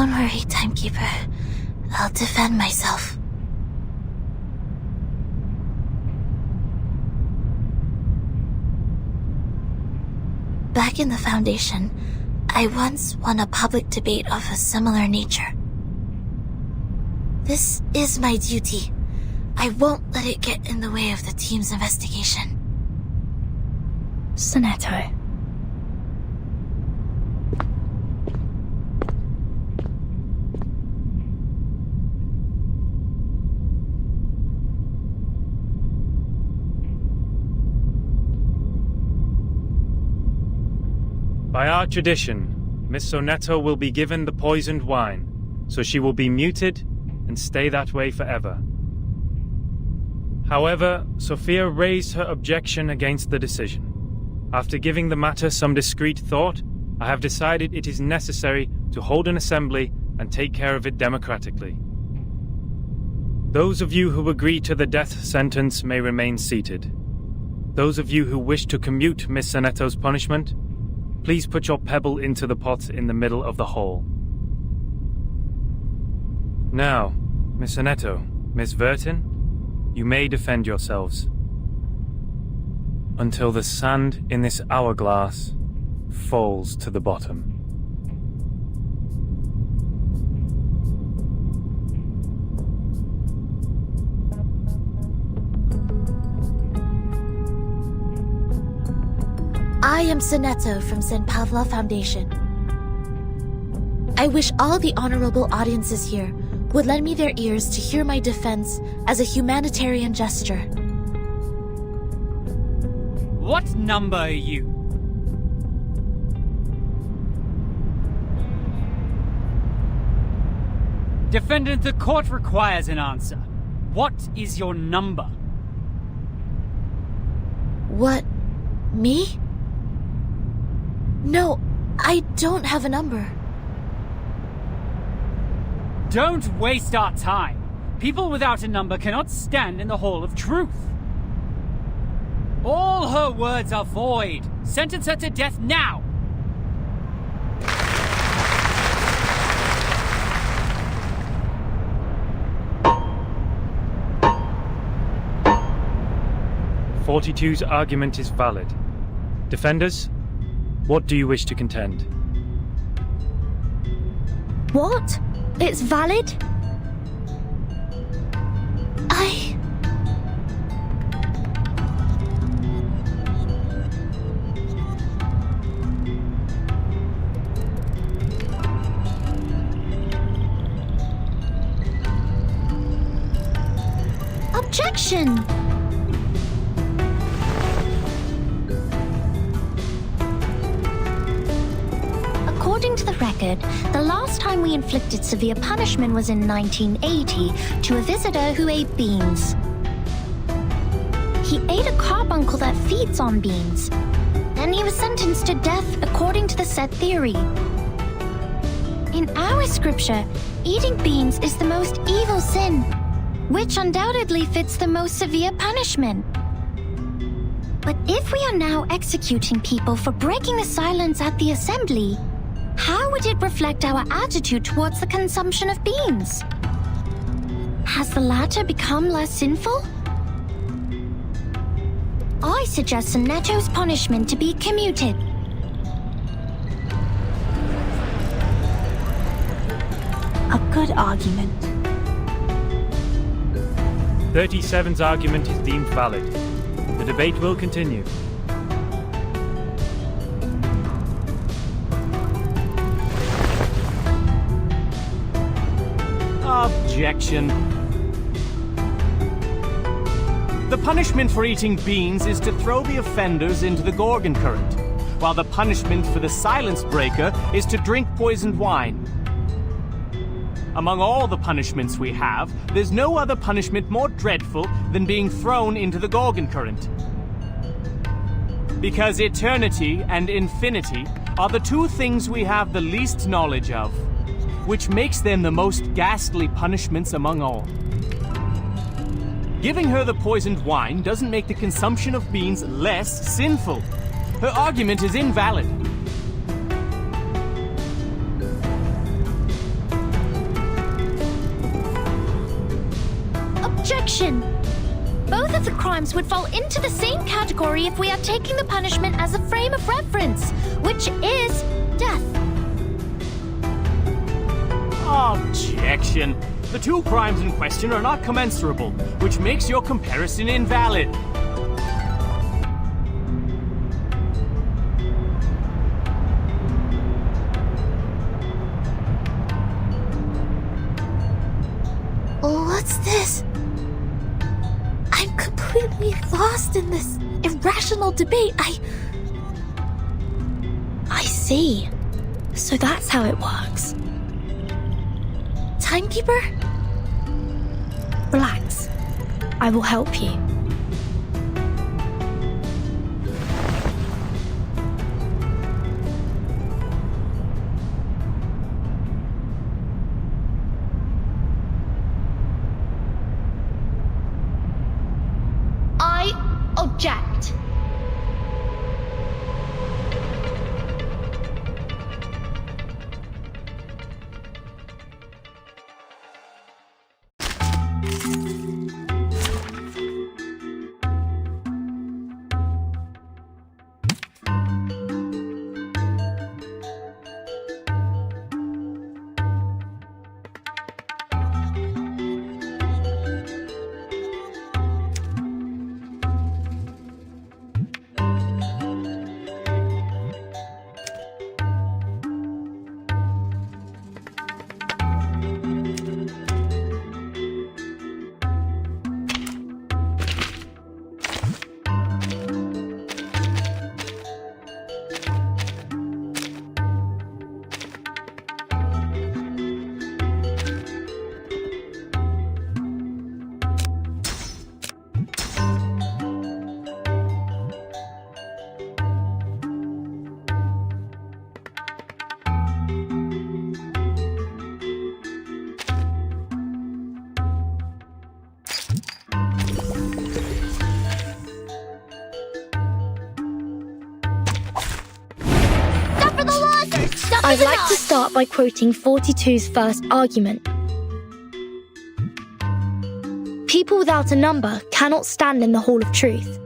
Don't worry, Timekeeper. I'll defend myself. Back in the Foundation, I once won a public debate of a similar nature. This is my duty. I won't let it get in the way of the team's investigation. Sonetto. By our tradition, Miss Sonetto will be given the poisoned wine, so she will be muted and stay that way forever. However, Sophia raised her objection against the decision. After giving the matter some discreet thought, I have decided it is necessary to hold an assembly and take care of it democratically. Those of you who agree to the death sentence may remain seated. Those of you who wish to commute Miss Sonetto's punishment, please put your pebble into the pot in the middle of the hall. Now, Miss Sonetto, Miss Vertin, you may defend yourselves. Until the sand in this hourglass falls to the bottom. I am Sonetto from St. Pavla Foundation. I wish all the honorable audiences here would lend me their ears to hear my defense as a humanitarian gesture. What number are you? Defendant, the court requires an answer. What is your number? What? Me? No, I don't have a number. Don't waste our time. People without a number cannot stand in the Hall of Truth. All her words are void. Sentence her to death now! '42's argument is valid. Defenders, what do you wish to contend? What? It's valid? Objection! According to the record, the last time we inflicted severe punishment was in 1980 to a visitor who ate beans. He ate a carbuncle that feeds on beans, and he was sentenced to death according to the set theory. In our scripture, eating beans is the most evil sin, which undoubtedly fits the most severe punishment. But if we are now executing people for breaking the silence at the assembly, how would it reflect our attitude towards the consumption of beans? Has the latter become less sinful? I suggest Sonetto's punishment to be commuted. A good argument. 37's argument is deemed valid. The debate will continue. Objection. The punishment for eating beans is to throw the offenders into the Gorgon current, while the punishment for the silence breaker is to drink poisoned wine. Among all the punishments we have, there's no other punishment more dreadful than being thrown into the Gorgon current. Because eternity and infinity are the two things we have the least knowledge of, which makes them the most ghastly punishments among all. Giving her the poisoned wine doesn't make the consumption of beans less sinful. Her argument is invalid. Objection! Both of the crimes would fall into the same category if we are taking the punishment as a frame of reference, which is death. Objection! The two crimes in question are not commensurable, which makes your comparison invalid. What's this? I'm completely lost in this irrational debate. I see. So that's how it works. Timekeeper? Relax. I will help you. I object. I'd like to start by quoting 42's first argument. People without a number cannot stand in the Hall of Truth.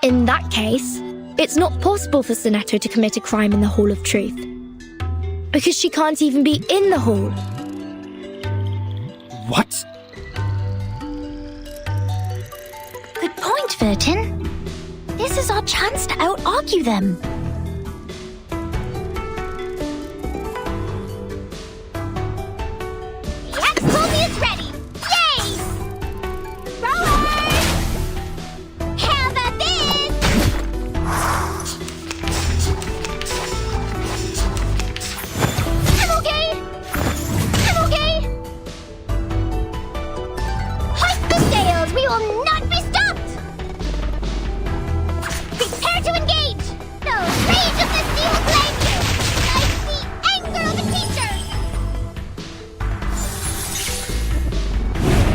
In that case, it's not possible for Sonetto to commit a crime in the Hall of Truth, because she can't even be in the hall. What? Good point, Vertin. This is our chance to out-argue them.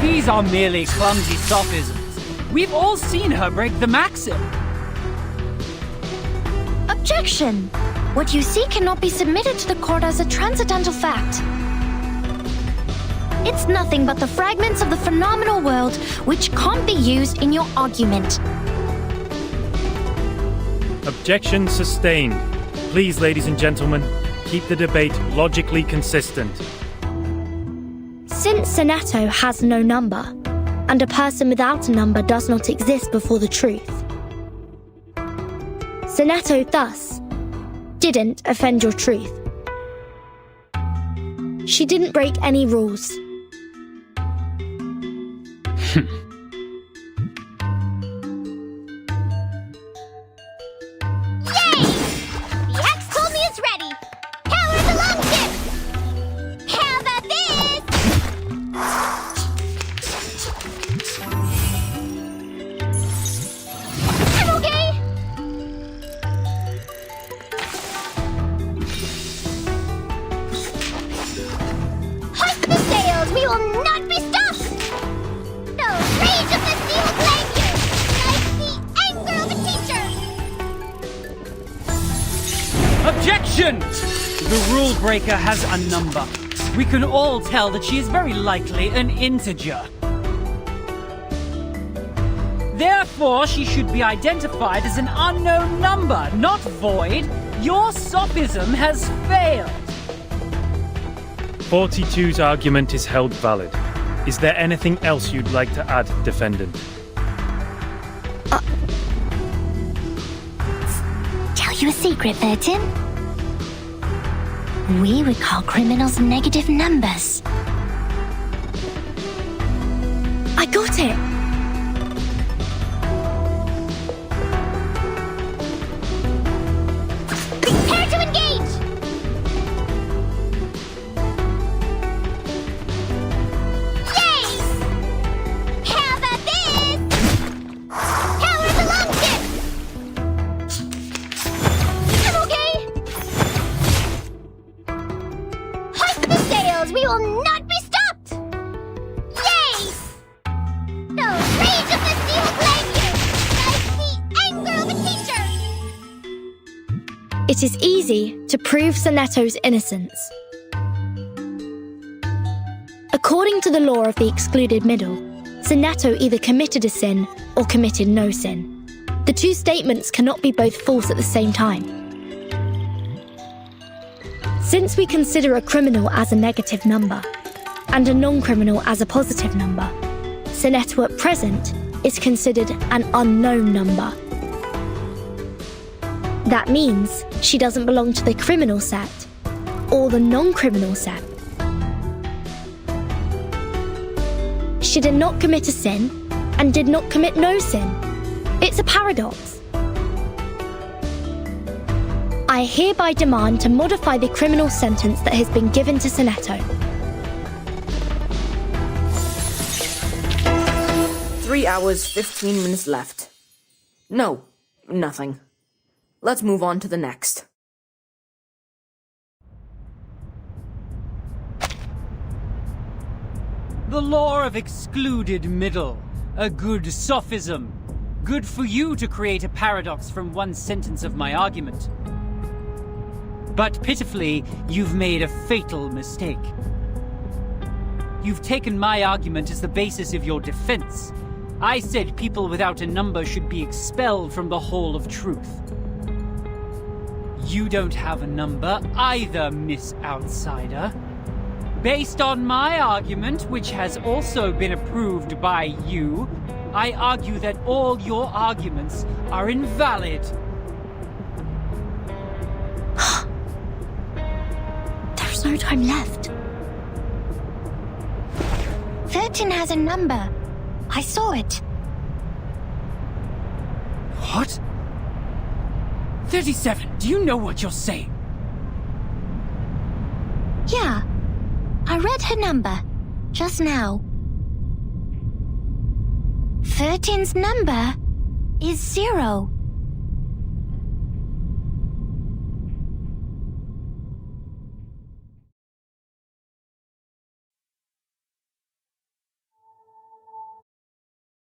These are merely clumsy sophisms. We've all seen her break the maxim. Objection! What you see cannot be submitted to the court as a transcendental fact. It's nothing but the fragments of the phenomenal world which can't be used in your argument. Objection sustained. Please, ladies and gentlemen, keep the debate logically consistent. Since Sonetto has no number, and a person without a number does not exist before the truth, Sonetto thus didn't offend your truth. She didn't break any rules. Objection! The rule breaker has a number. We can all tell that she is very likely an integer. Therefore, she should be identified as an unknown number, not void. Your sophism has failed. 42's argument is held valid. Is there anything else you'd like to add, defendant? Tell you a secret, 13? We would call criminals negative numbers. I got it! Prepare to engage! Yay! How about this? Power of the long ship! I'm okay! Hoist the sails! We will not be stopped! Yay! The rage of the steel gladiator! Like the anger of a teacher! It is easy to prove Sonetto's innocence. According to the law of the excluded middle, Sonetto either committed a sin or committed no sin. The two statements cannot be both false at the same time. Since we consider a criminal as a negative number and a non-criminal as a positive number, Sonetto at present is considered an unknown number. That means she doesn't belong to the criminal set or the non-criminal set. She did not commit a sin and did not commit no sin. It's a paradox. I hereby demand to modify the criminal sentence that has been given to Sonetto. 3 hours, 15 minutes left. No, nothing. Let's move on to the next. The law of excluded middle. A good sophism. Good for you to create a paradox from one sentence of my argument. But pitifully, you've made a fatal mistake. You've taken my argument as the basis of your defense. I said people without a number should be expelled from the Hall of Truth. You don't have a number either, Miss Outsider. Based on my argument, which has also been approved by you, I argue that all your arguments are invalid. There's no time left. 13 has a number. I saw it. What? 37, do you know what you're saying? Yeah. I read her number. Just now. 13's number is 0.